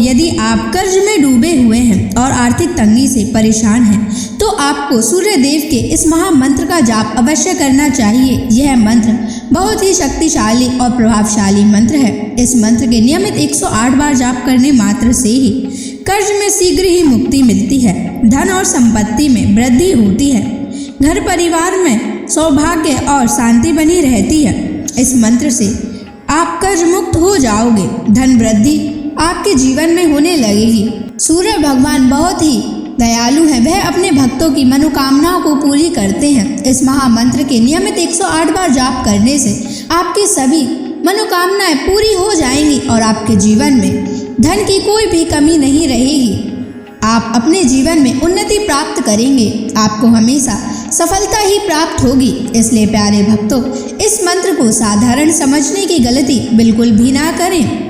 यदि आप कर्ज में डूबे हुए हैं और आर्थिक तंगी से परेशान हैं तो आपको सूर्य देव के इस महामंत्र का जाप अवश्य करना चाहिए। यह मंत्र बहुत ही शक्तिशाली और प्रभावशाली मंत्र है। इस मंत्र के नियमित 108 बार जाप करने मात्र से ही कर्ज में शीघ्र ही मुक्ति मिलती है, धन और संपत्ति में वृद्धि होती है, घर परिवार में सौभाग्य और शांति बनी रहती है। इस मंत्र से आप कर्ज मुक्त हो जाओगे, धन वृद्धि आपके जीवन में होने लगेगी। सूर्य भगवान बहुत ही दयालु हैं, वह अपने भक्तों की मनोकामनाओं को पूरी करते हैं। इस महामंत्र के नियमित 108 बार जाप करने से आपकी सभी मनोकामनाएं पूरी हो जाएंगी और आपके जीवन में धन की कोई भी कमी नहीं रहेगी। आप अपने जीवन में उन्नति प्राप्त करेंगे, आपको हमेशा सफलता ही प्राप्त होगी। इसलिए प्यारे भक्तों, इस मंत्र को साधारण समझने की गलती बिल्कुल भी ना करें।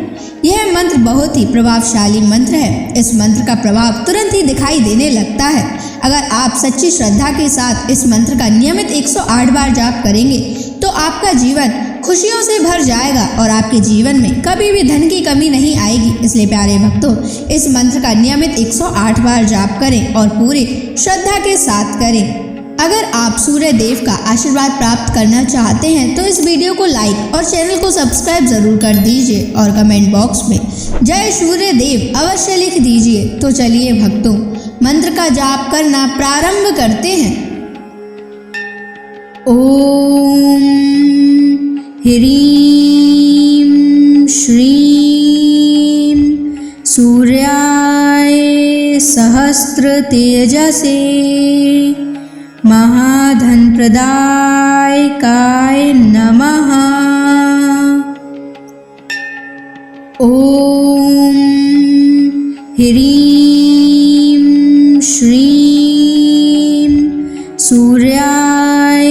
यह मंत्र बहुत ही प्रभावशाली मंत्र है। इस मंत्र का प्रभाव तुरंत ही दिखाई देने लगता है। अगर आप सच्ची श्रद्धा के साथ इस मंत्र का नियमित 108 बार जाप करेंगे तो आपका जीवन खुशियों से भर जाएगा और आपके जीवन में कभी भी धन की कमी नहीं आएगी। इसलिए प्यारे भक्तों, इस मंत्र का नियमित 108 बार जाप करें और पूरी श्रद्धा के साथ करें। अगर आप सूर्य देव का आशीर्वाद प्राप्त करना चाहते हैं तो इस वीडियो को लाइक और चैनल को सब्सक्राइब जरूर कर दीजिए और कमेंट बॉक्स में जय सूर्य देव अवश्य लिख दीजिए। तो चलिए भक्तों, मंत्र का जाप करना प्रारंभ करते हैं। ओम ह्रीं श्रीं सूर्याय सहस्र तेजसे महाधन प्रदायकाय नमः। ओम ह्रीं श्रीं सूर्याय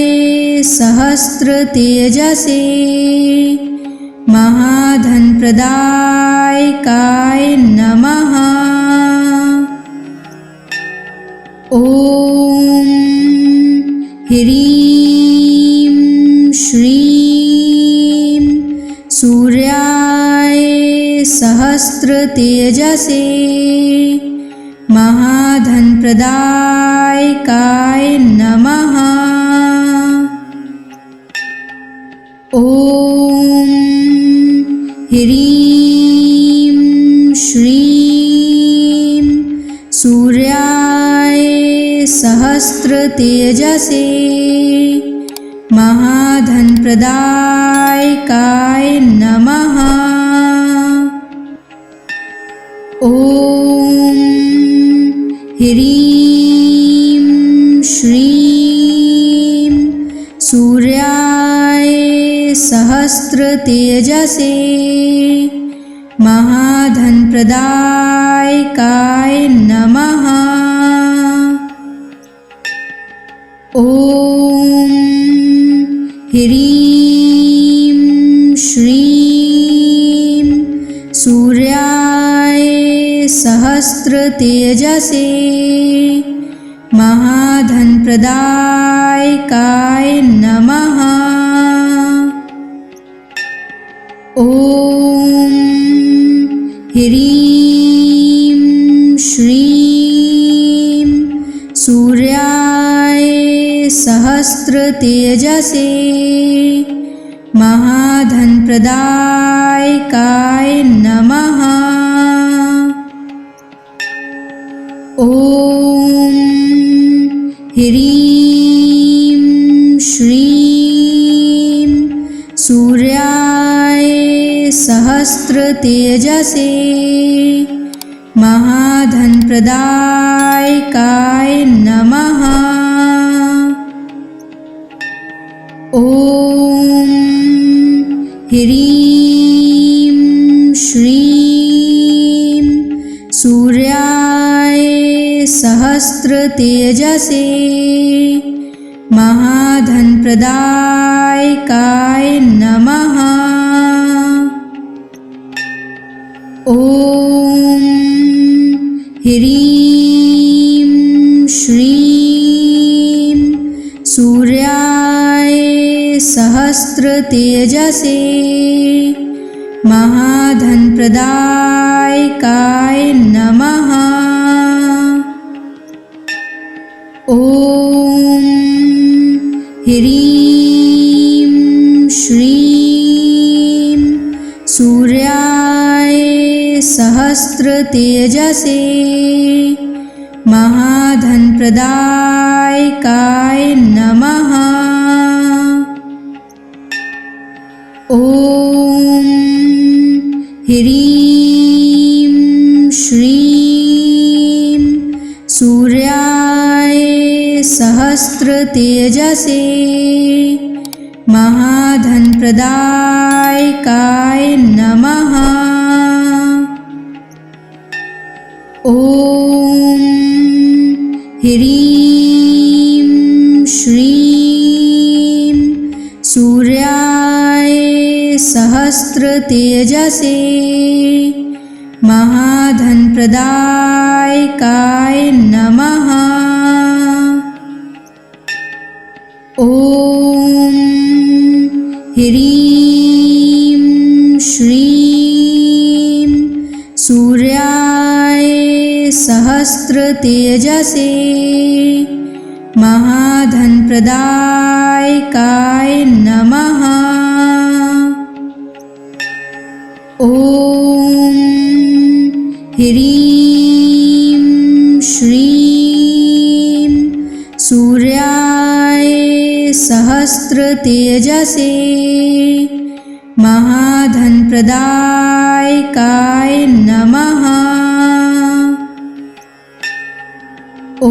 सहस्र तेजसे महाधन प्रदायकाय नमः। ओम ह्रीं श्रीं सूर्याय सहस्र तेजसे महाधन प्रदायकाय नमः। ओम ह्रीं श्रीं सूर्याय सहस्र तेजसे महाधन प्रदायकाय नमः। ओम ह्रीं श्रीं सूर्याय सहस्र तेजसे महाधन प्रदायकाय नमः। ओम ह्रीं श्रीं सूर्याय सहस्र तेजसे महाधन प्रदायकाय नमः। ओम ह्रीं श्रीं सूर्याय सहस्र तेजसे महाधन प्रदायकाय नमः। ओम ह्रीं श्रीं सूर्याय सहस्र तेजसे महाधन प्रदायकाय नमः। ओम ह्रीं श्रीं सूर्याय सहस्र तेजसे महाधन प्रदायकाय नमः। ओम ह्रीं श्रीं सूर्याय सहस्र तेजसे महाधनप्रदायकाय नमः। ॐ ह्रीं श्रीं सूर्याय सहस्रतेजसे महाधनप्रदायकाय नमः। ॐ ह्रीं श्रीं सूर्याय सहस्रतेजसे महाधनप्रदायकाय नमः। ॐ ह्रीं श्रीं सूर्याय सहस्रतेजसे महाधनप्रदायकाय नमः। ॐ ह्रीं श्रीं सूर्याय सहस्रतेजसे महाधनप्रदायकाय नमः। ॐ ह्रीं श्रीं सूर्याय सहस्रतेजसे महाधनप्रदायकाय नमः। ॐ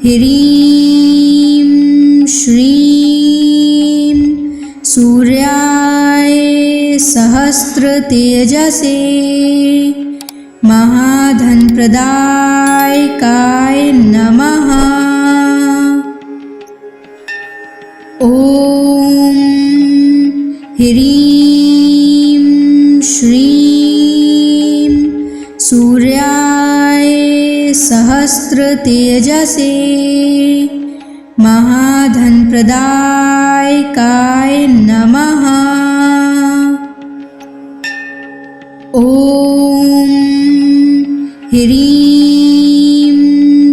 ह्रीं श्रीं सूर्याय सहस्रतेजसे महाधनप्रदायकाय नमः। ॐ ह्रीं श्रीं सूर्याय सहस्रतेजसे महाधनप्रदायकाय नमः। ॐ ह्रीं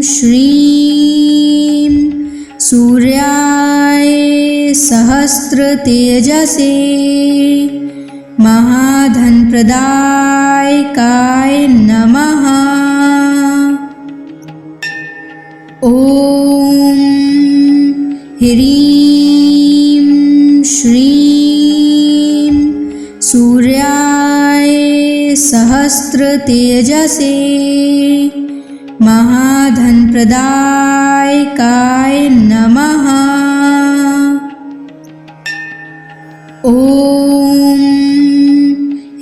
श्रीं सूर्याय सहस्रतेजसे महाधनप्रदायकाय नमः। ॐ ह्रीं श्रीं सूर्याय सहस्रतेजसे महाधनप्रदायकाय नमः। ॐ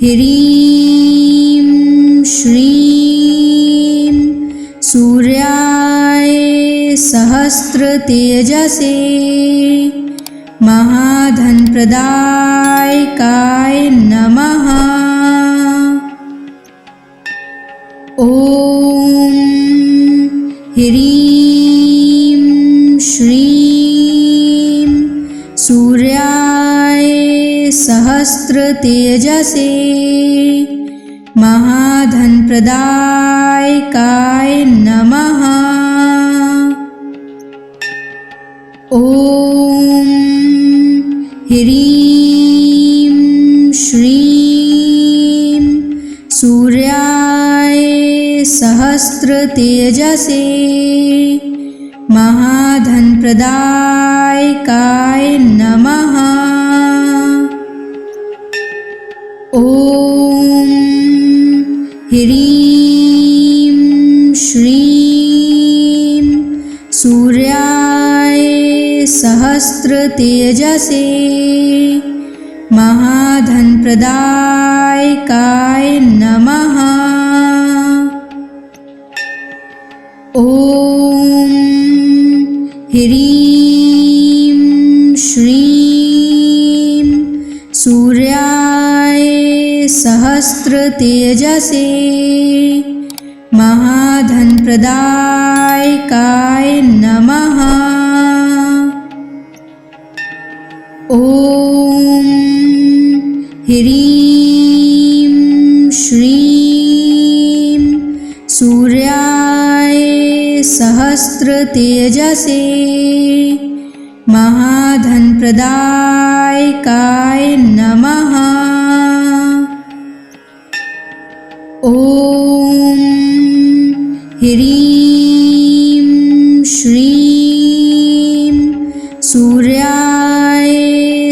ह्रीं श्रीं सूर्याय सहस्रतेजसे महाधनप्रदायकाय नमः। ॐ ह्रीं श्रीं सूर्याय सहस्रतेजसे महाधनप्रदायकाय नमः। ॐ ह्रीं श्रीं सूर्याय सहस्रतेजसे महाधनप्रदायकाय नमः। ॐ ह्रीं श्रीं सूर्याय सहस्रतेजसे महाधनप्रदायकाय नमः। ॐ ह्रीं श्रीं सूर्याय सहस्रतेजसे महाधनप्रदायकाय नमः। ॐ ह्रीं श्रीं सूर्याय सहस्रतेजसे महाधनप्रदायकाय नमः। ॐ ह्रीं श्रीं सूर्याय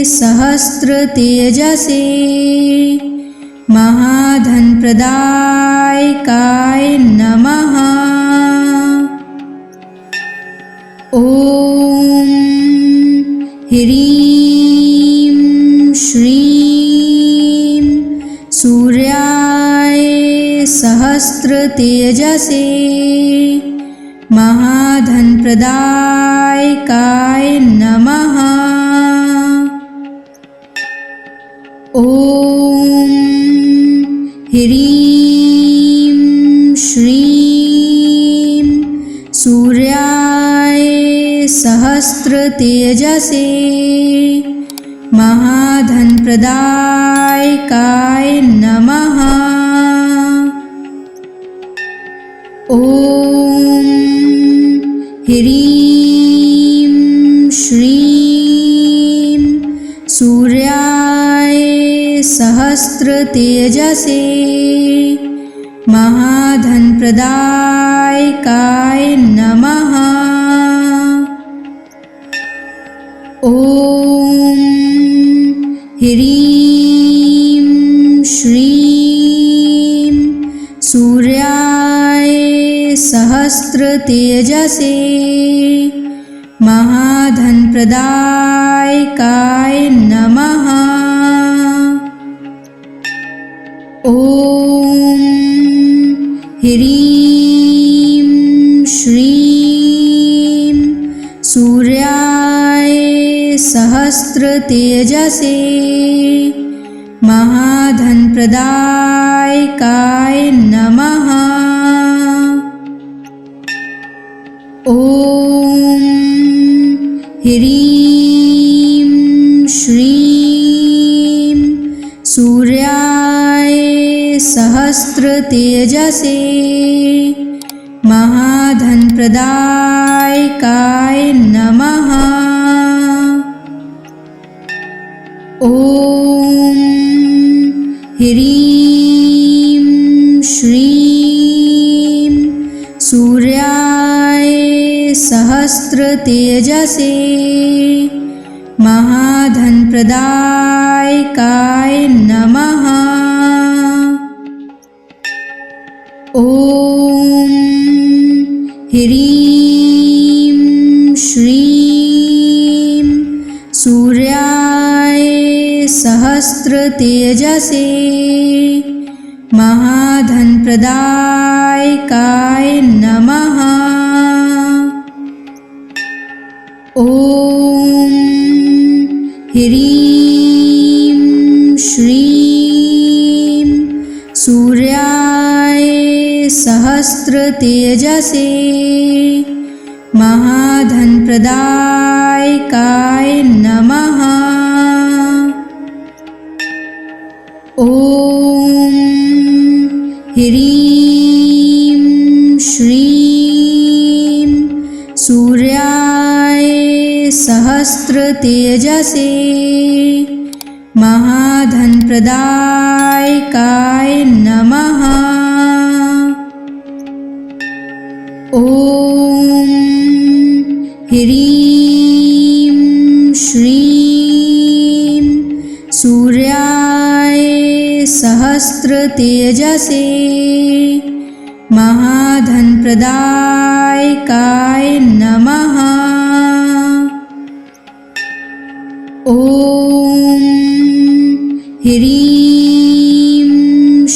सहस्रतेजसे महाधनप्रदायकाय नमः। ॐ ह्रीं श्रीं सूर्याय सहस्रतेजसे महाधनप्रदायकाय नमः। ॐ ह्रीं श्रीं सूर्याय सहस्रतेजसे महाधनप्रदायकाय नमः। ॐ ह्रीं श्रीं सूर्याय सहस्रतेजसे महाधनप्रदायकाय नमः। ॐ ह्रीं श्रीं सूर्याय सहस्रतेजसे महाधनप्रदायकाय नमः। ॐ ह्रीं श्रीं सूर्याय सहस्रतेजसे महाधनप्रदायकाय नमः। ॐ ह्रीं श्रीं सूर्याय सहस्रतेजसे महाधनप्रदायकाय नमः। ॐ ह्रीं श्रीं सूर्याय सहस्रतेजसे महाधनप्रदायकाय नमः। ॐ ह्रीं श्रीं सूर्याय सहस्रतेजसे महाधनप्रदायकाय नमः। ॐ ह्रीं श्रीं सूर्याय सहस्रतेजसे महाधनप्रदायकाय नमः। ॐ ह्रीं श्रीं सूर्याय सहस्रतेजसे महाधनप्रदायकाय नमः। ॐ ह्रीं श्रीं सूर्याय सहस्रतेजसे महाधनप्रदायकाय नमः। ॐ ह्रीं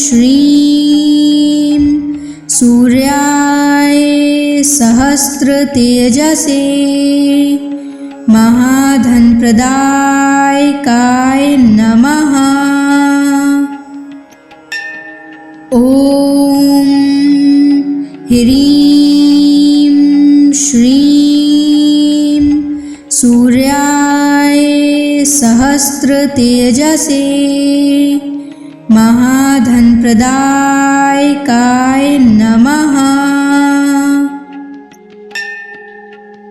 श्रीं सूर्याय सहस्रतेजसे महाधनप्रदायकाय नमः। ॐ ह्रीं श्रीं सूर्याय सहस्रतेजसे महाधनप्रदायकाय नमः।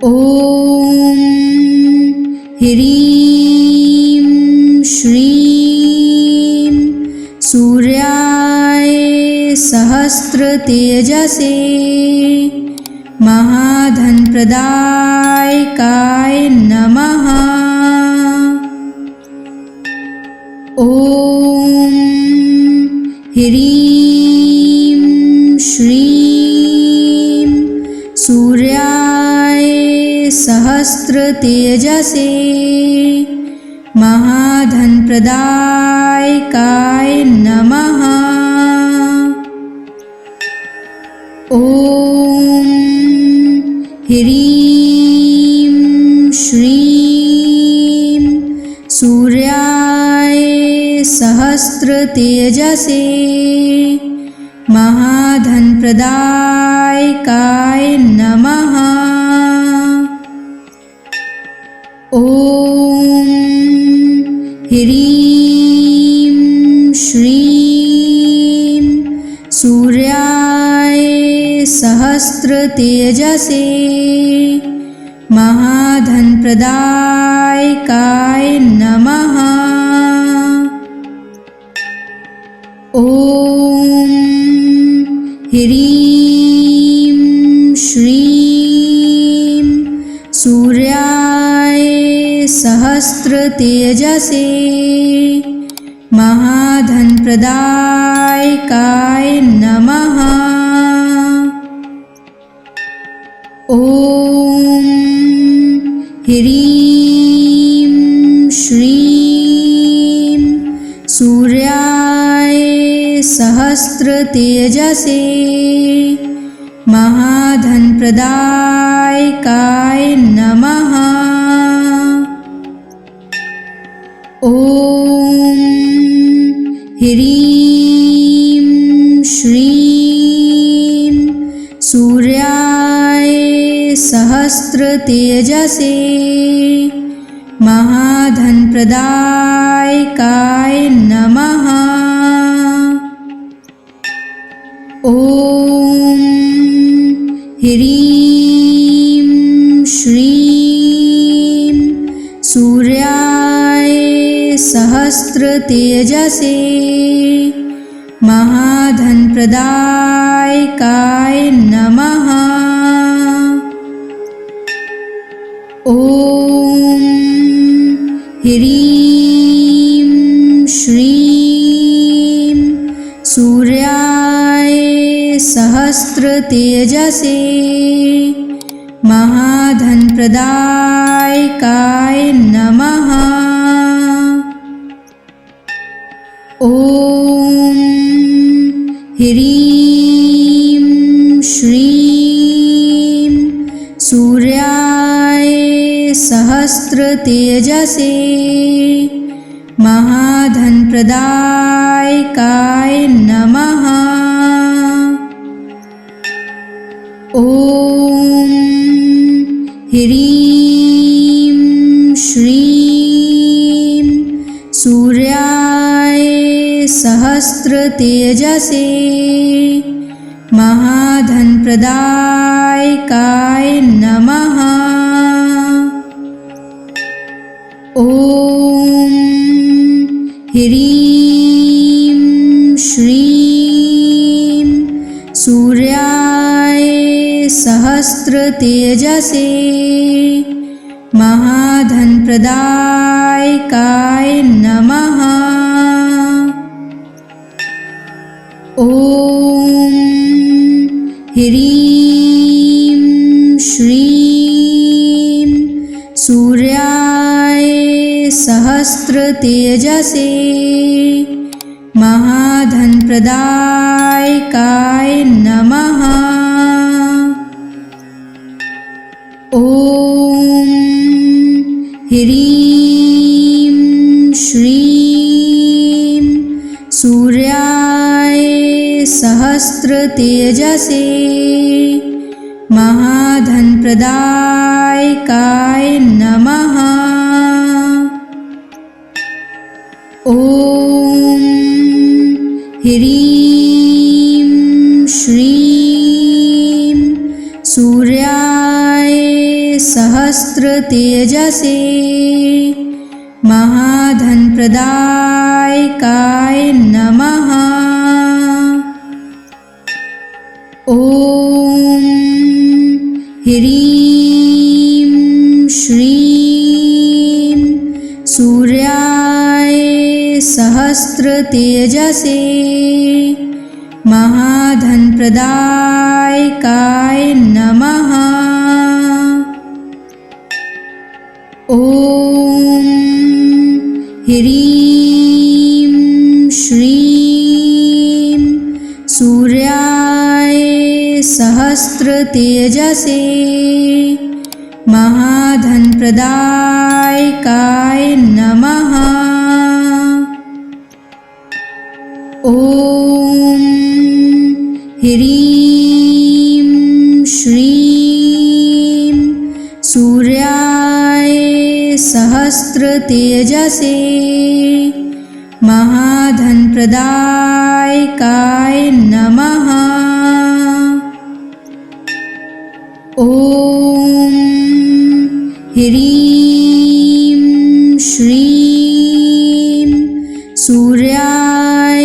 ॐ ह्रीं श्रीं सूर्याय सहस्रतेजसे महाधनप्रदायकाय नमः। ॐ ह्रीं श्रीं सूर्याय सहस्रतेजसे महाधनप्रदायकाय नमः। ॐ ह्रीं श्रीं सूर्याय सहस्रतेजसे महाधनप्रदायकाय नमः। ॐ ह्रीं श्रीं सूर्याय सहस्रतेजसे महाधनप्रदायकाय नमः। ॐ ह्रीं श्रीं सूर्याय सहस्रतेजसे महाधनप्रदायकाय नमः। ॐ ह्रीं श्रीं सूर्याय सहस्रतेजसे महाधनप्रदायकाय नमः। ॐ ह्रीं श्रीं सूर्याय सहस्रतेजसे महाधनप्रदायकाय नमः। ॐ ह्रीं श्रीं सूर्याय सहस्रतेजसे महाधनप्रदायकाय नमः। ॐ ह्रीं श्रीं सूर्याय सहस्रतेजसे महाधनप्रदायकाय नमः। ॐ ह्रीं श्रीं सूर्याय सहस्रतेजसे महाधनप्रदायकाय नमः। ॐ ह्रीं श्रीं सूर्याय सहस्रतेजसे महाधनप्रदायकाय नमः। ॐ ह्रीं श्रीं सूर्याय सहस्रतेजसे महाधनप्रदायकाय नमः। ॐ ह्रीं श्रीं सूर्याय सहस्रतेजसे महाधनप्रदायकाय नमः। ॐ ह्रीं श्रीं सूर्याय सहस्रतेजसे महाधनप्रदायकाय नमः। सहस्र तेजसे महाधन प्रदायकाय नमः। ओम ह्रीं श्रीं सूर्याय सहस्र तेजसे महाधन प्रदायकाय नमः। ओम ह्रीं श्रीं सूर्याय सहस्र तेजसे महाधन प्रदायकाय नमः। ओम ह्रीं श्रीं सूर्याय सहस्र तेजसे महाधन प्रदायकाय नमः। ओम ह्रीं श्रीं सूर्याय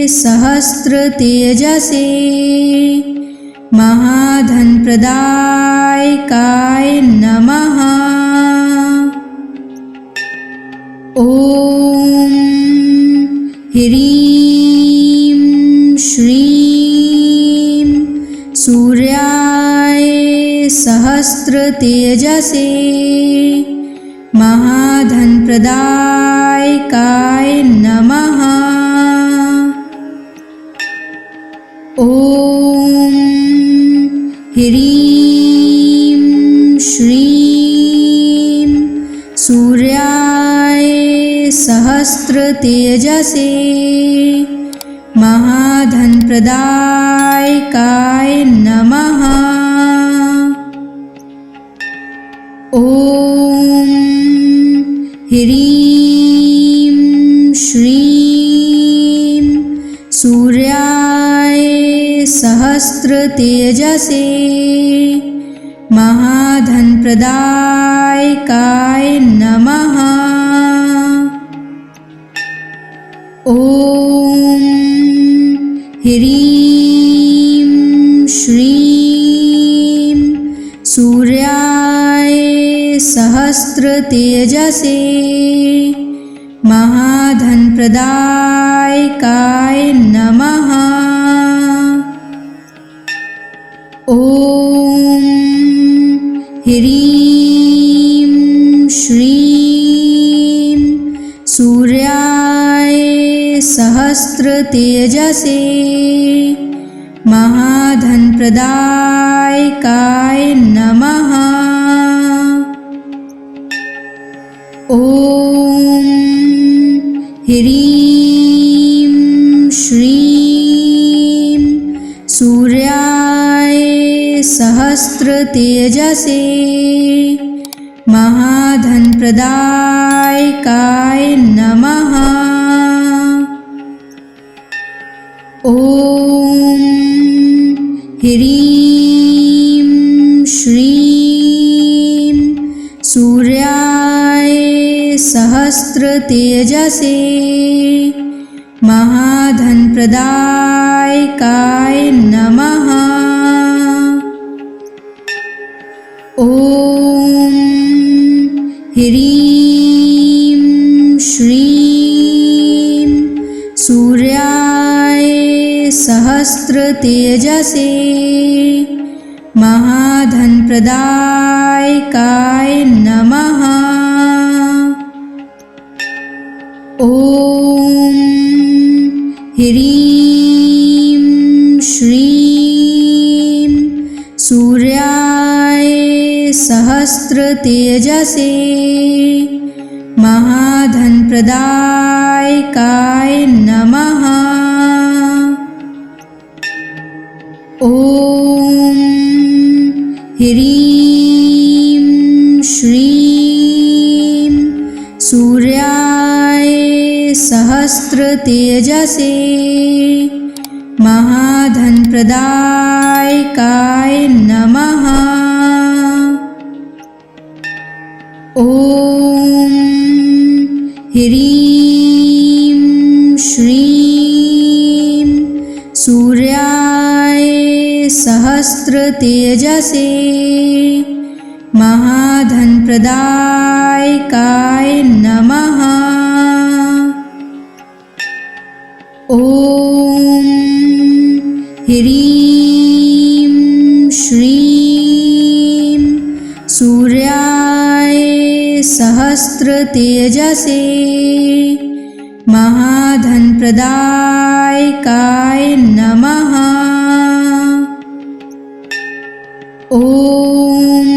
सहस्र तेजसे महाधन प्रदायकाय नमः। ओम ह्रीं श्रीं सूर्याय सहस्र तेजसे महाधन प्रदायकाय नमः। ओम ह्रीं श्रीं सूर्याय सहस्र तेजसे महाधन प्रदायकाय नमः। ओम ह्रीं श्रीं सूर्याय सहस्र तेजसे महाधन प्रदायकाय नमः। ओम ह्रीं श्रीं सूर्याय सहस्र तेजसे महाधन प्रदायकाय नमः। ओम ह्रीं श्रीं सूर्याय सहस्र तेजसे महाधन प्रदायकाय नमः। ओम ह्रीं श्रीं सूर्याय सहस्र तेजसे महाधन प्रदायकाय नमः। ओम ह्रीं श्रीं सूर्याय सहस्र तेजसे महाधन प्रदायकाय नमः। ओम ह्रीं श्रीं सूर्याय सहस्र तेजसे महाधन प्रदायकाय नमः। ओम ह्रीं श्रीं सूर्याय सहस्र तेजसे महाधन प्रदायकाय नमः। ओम ह्रीं श्रीं सूर्याय सहस्र तेजसे महाधन प्रदायकाय नमः। ॐ ह्रीं श्रीं सूर्याय सहस्रतेजसे महाधनप्रदायकाय नमः। ॐ ह्रीं श्रीं सूर्याय सहस्रतेजसे महाधनप्रदायकाय नमः। ॐ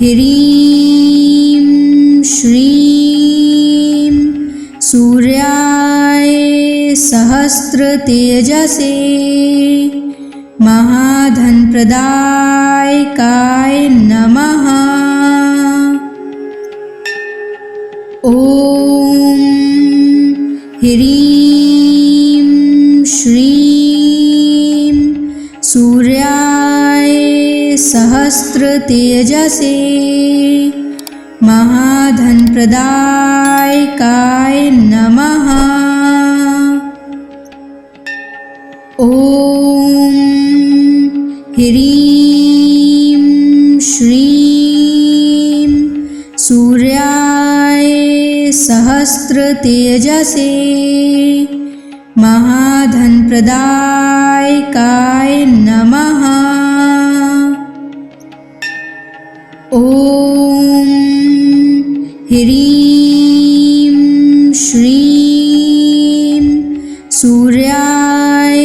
ह्रीं श्रीं सूर्याय सहस्रतेजसे महाधनप्रदायकाय नमः। ॐ ह्रीं श्रीं सूर्याय सहस्रतेजसे महाधनप्रदायकाय नमः। ॐ ह्रीं श्रीं सूर्याय सहस्रतेजसे महाधनप्रदायकाय नमः। ॐ ह्रीं श्रीं सूर्याय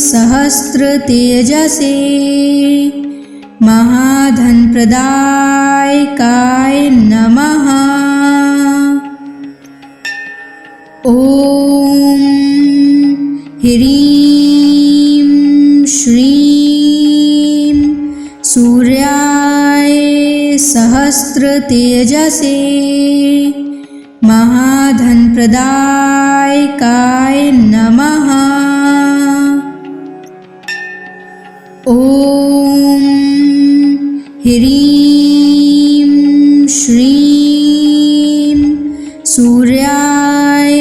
सहस्रतेजसे महाधनप्रदायकाय नमः। ॐ ह्रीं श्रीं सूर्याय सहस्रतेजसे महाधनप्रदायकाय नमः। ॐ ह्रीं श्रीं सूर्याय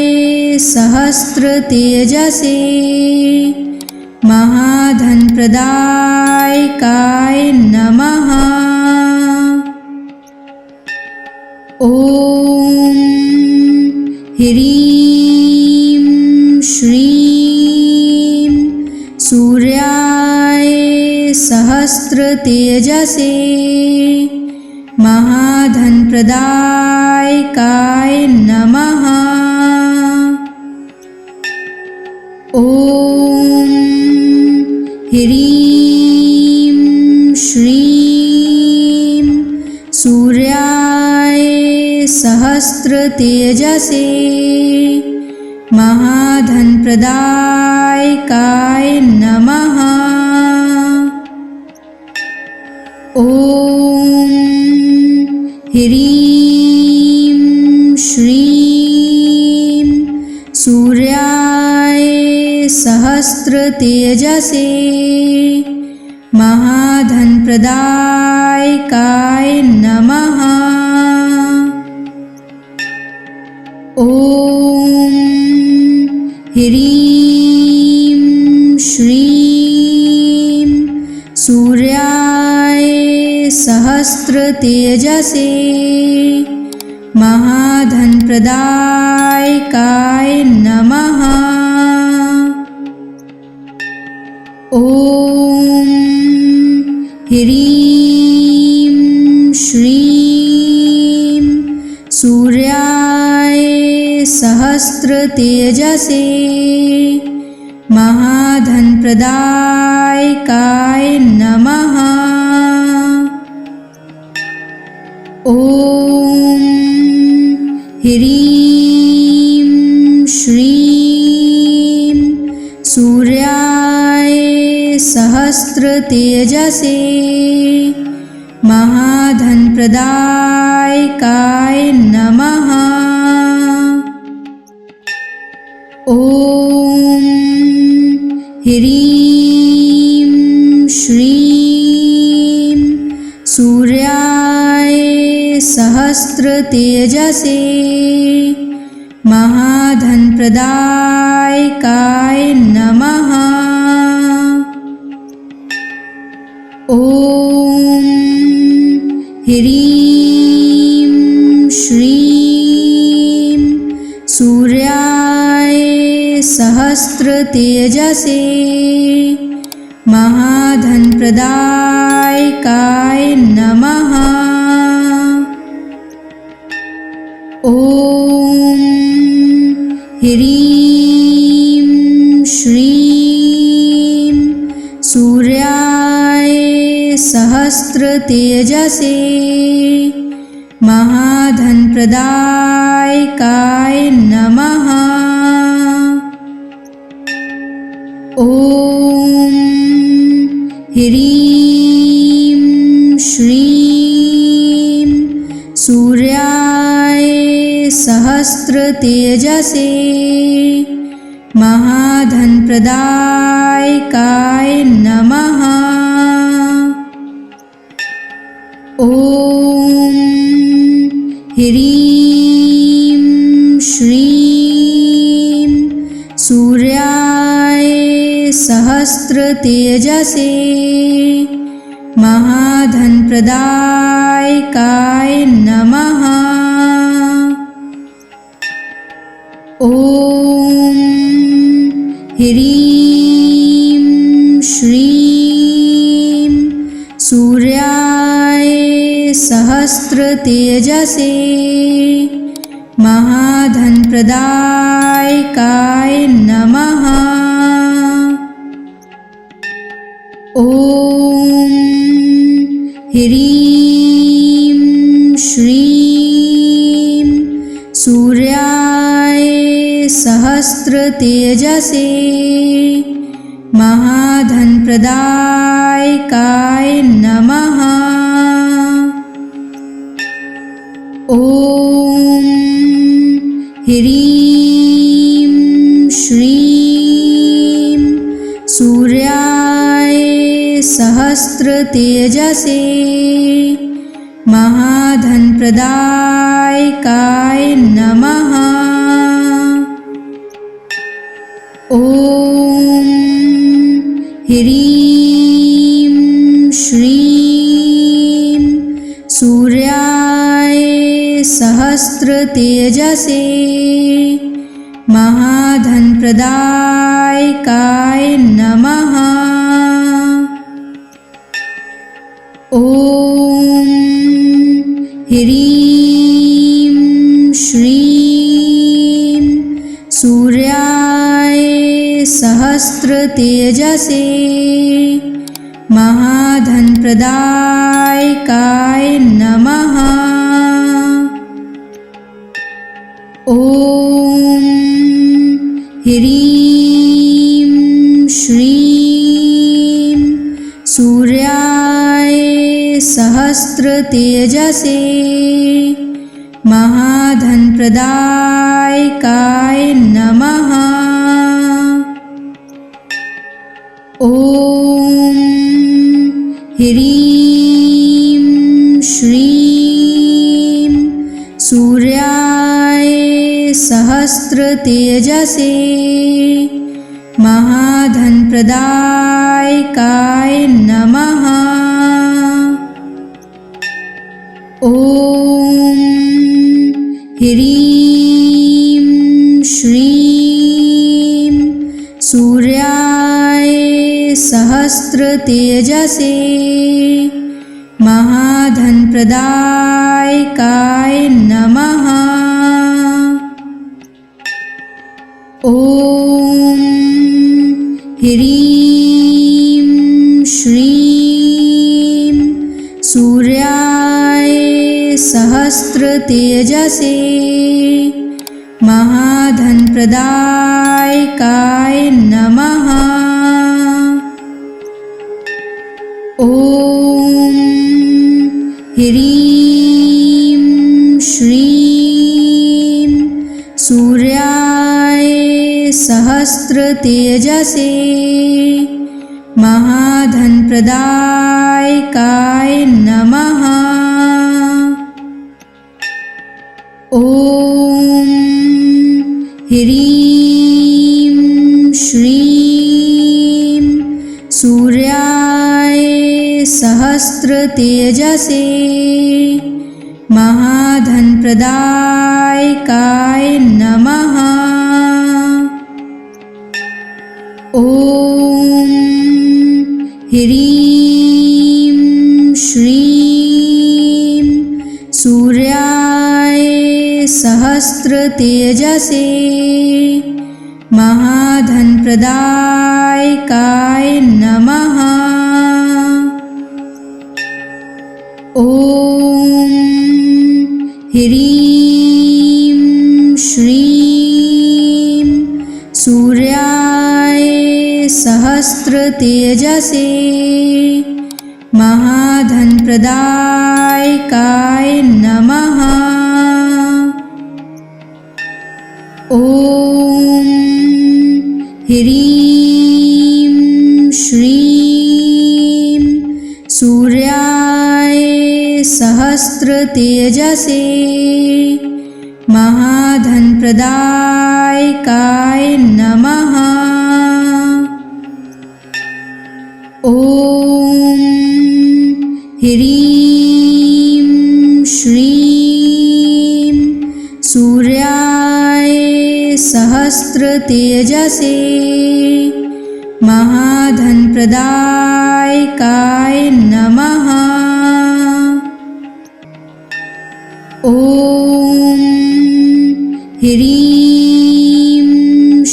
सहस्रतेजसे महाधनप्रदायकाय नमः। ॐ ह्रीं श्रीं सूर्याय सहस्रतेजसे महाधनप्रदायकाय नमः। ॐ ह्रीं श्रीं सूर्याय सहस्रतेजसे महाधनप्रदायकाय नमः। ॐ ह्रीं श्रीं सूर्याय सहस्रतेजसे महाधनप्रदायकाय नमः। ॐ ह्रीं श्रीं सूर्याय सहस्रतेजसे महाधनप्रदायकाय नमः। ॐ ह्रीं श्रीं सूर्याय सहस्रतेजसे महाधनप्रदायकाय नमः। ॐ ह्रीं श्रीं सूर्याय सहस्रतेजसे महाधनप्रदायकाय नमः। ॐ ह्रीं श्रीं सूर्याय सहस्रतेजसे महाधनप्रदायकाय नमः। ॐ ह्रीं श्रीं सूर्याय सहस्रतेजसे महाधनप्रदायकाय नमः। ॐ ह्रीं श्रीं सूर्याय सहस्रतेजसे महाधनप्रदायकाय नमः। ॐ ह्रीं श्रीं सूर्याय सहस्रतेजसे महाधनप्रदायकाय नमः। ॐ ह्रीं श्रीं सूर्याय सहस्रतेजसे महाधनप्रदायकाय नमः। ॐ ह्रीं श्रीं सूर्याय सहस्रतेजसे महाधनप्रदायकाय नमः। ॐ ह्रीं श्रीं सूर्याय सहस्रतेजसे महाधनप्रदायकाय नमः। ॐ ह्रीं श्रीं सूर्याय सहस्रतेजसे महाधनप्रदायकाय नमः। ॐ ह्रीं श्रीं सूर्याय सहस्रतेजसे महाधनप्रदायकाय नमः। ॐ ह्रीं श्रीं सूर्याय सहस्रतेजसे महाधनप्रदायकाय नमः। ॐ ह्रीं श्रीं सूर्याय सहस्रतेजसे महाधनप्रदायकाय नमः। ॐ ह्रीं श्रीं सूर्याय सहस्रतेजसे महाधनप्रदायकाय नमः। ॐ ह्रीं श्रीं सूर्याय सहस्रतेजसे महाधनप्रदायकाय नमः। ॐ ह्रीं श्रीं सूर्याय सहस्रतेजसे महाधनप्रदायकाय नमः। ॐ ह्रीं श्रीं सूर्याय सहस्रतेजसे महाधनप्रदायकाय नमः। ॐ ह्रीं श्रीं सूर्याय सहस्रतेजसे महाधनप्रदायकाय नमः। ॐ ह्रीं श्रीं सूर्याय सहस्रतेजसे महाधनप्रदायकाय नमः। ॐ ह्रीं श्रीं सूर्याय सहस्रतेजसे महाधनप्रदायकाय नमः। ॐ ह्रीं श्रीं सूर्याय सहस्रतेजसे महाधनप्रदायकाय नमः। ॐ ह्रीं श्रीं सूर्याय सहस्रतेजसे महाधनप्रदायकाय नमः। ॐ ह्रीं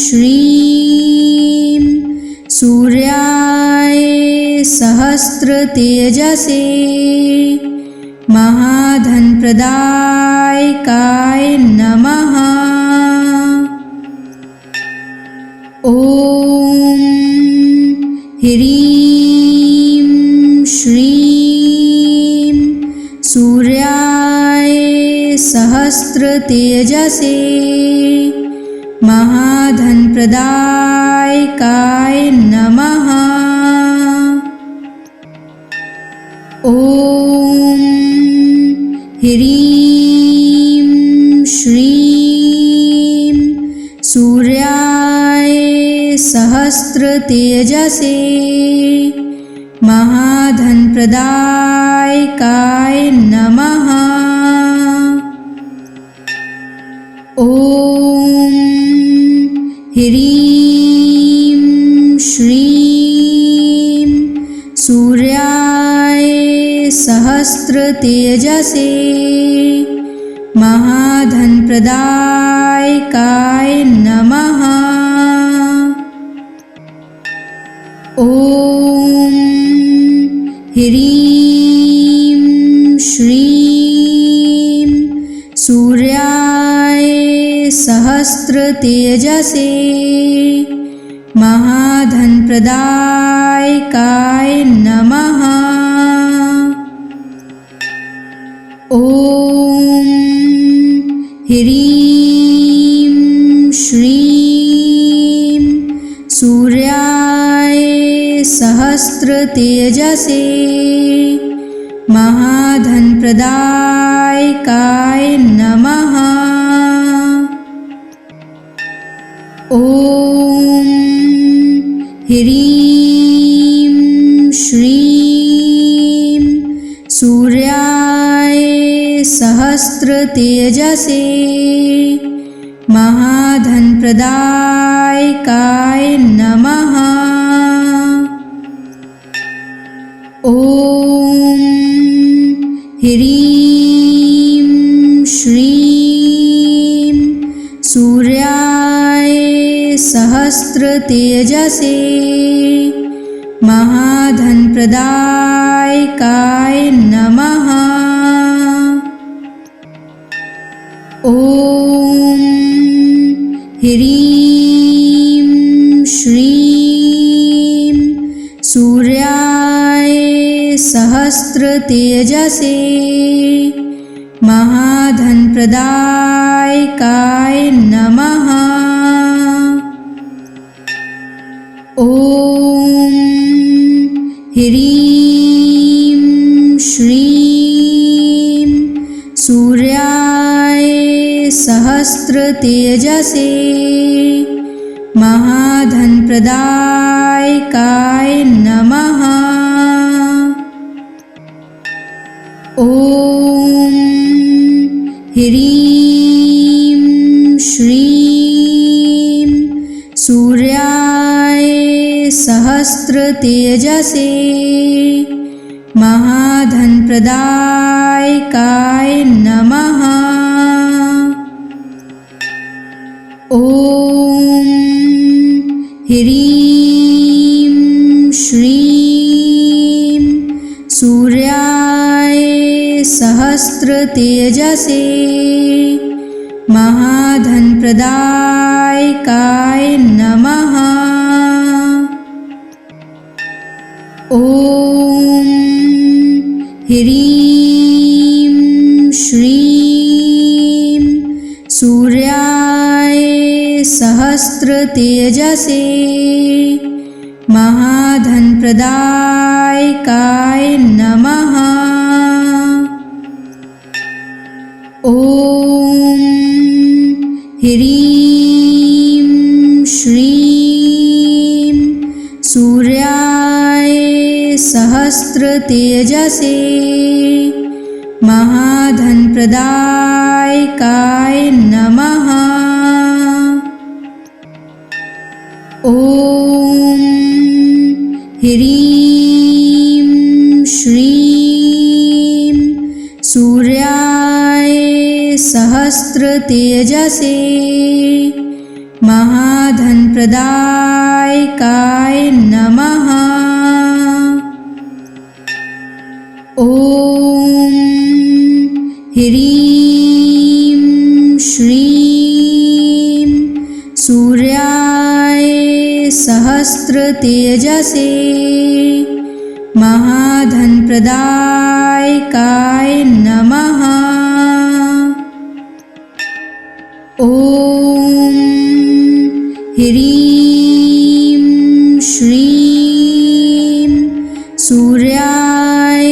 श्रीं सूर्याय सहस्रतेजसे महाधनप्रदायकाय नमः। ॐ ह्रीं श्रीं सूर्याय सहस्रतेजसे महाधनप्रदायकाय नमः। ॐ ह्रीं श्रीं सूर्याय सहस्रतेजसे महाधनप्रदायकाय नमः। ॐ ह्रीं श्रीं सूर्याय सहस्रतेजसे महाधनप्रदायकाय नमः। ॐ ह्रीं श्रीं सूर्याय सहस्रतेजसे महाधनप्रदायकाय नमः। ॐ ह्रीं श्रीं सूर्याय सहस्रतेजसे महाधनप्रदायकाय नमः। ॐ ह्रीं श्रीं सूर्याय सहस्रतेजसे महाधनप्रदायकाय नमः। ॐ ह्रीं श्रीं सूर्याय सहस्रतेजसे महाधनप्रदायकाय नमः। ॐ ह्रीं श्रीं सूर्याय सहस्रतेजसे महाधनप्रदायकाय नमः। ॐ ह्रीं श्रीं सूर्याय सूर्याय सहस्रतेजसे महाधनप्रदायकाय नमः। ॐ ह्रीं श्रीं सूर्याय सहस्रतेजसे महाधनप्रदायकाय नमः। ॐ ह्रीं श्रीं सूर्याय सहस्रतेजसे महाधनप्रदायकाय नमः। ॐ ह्रीं श्रीं सूर्याय सहस्रतेजसे महाधनप्रदायकाय नमः। ॐ ह्रीं श्रीं सूर्याय सहस्रतेजसे महाधनप्रदायकाय नमः। ॐ ह्रीं श्रीं सूर्याय सहस्रतेजसे महाधनप्रदायकाय नमः। ॐ ह्रीं श्रीं सूर्याय सहस्रतेजसे महाधनप्रदायकाय नमः। ॐ ह्रीं श्रीं सूर्याय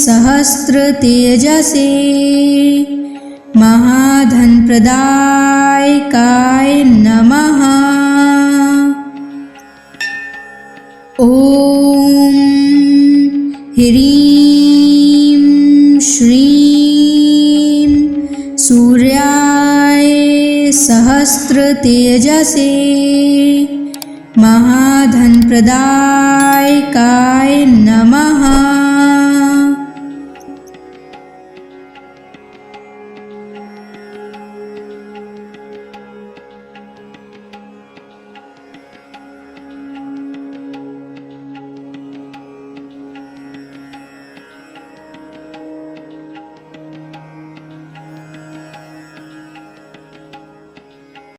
सहस्रतेजसे महाधनप्रदायकाय नमः। ॐ ह्रीं श्रीं सूर्याय सहस्रतेजसे महाधनप्रदायकाय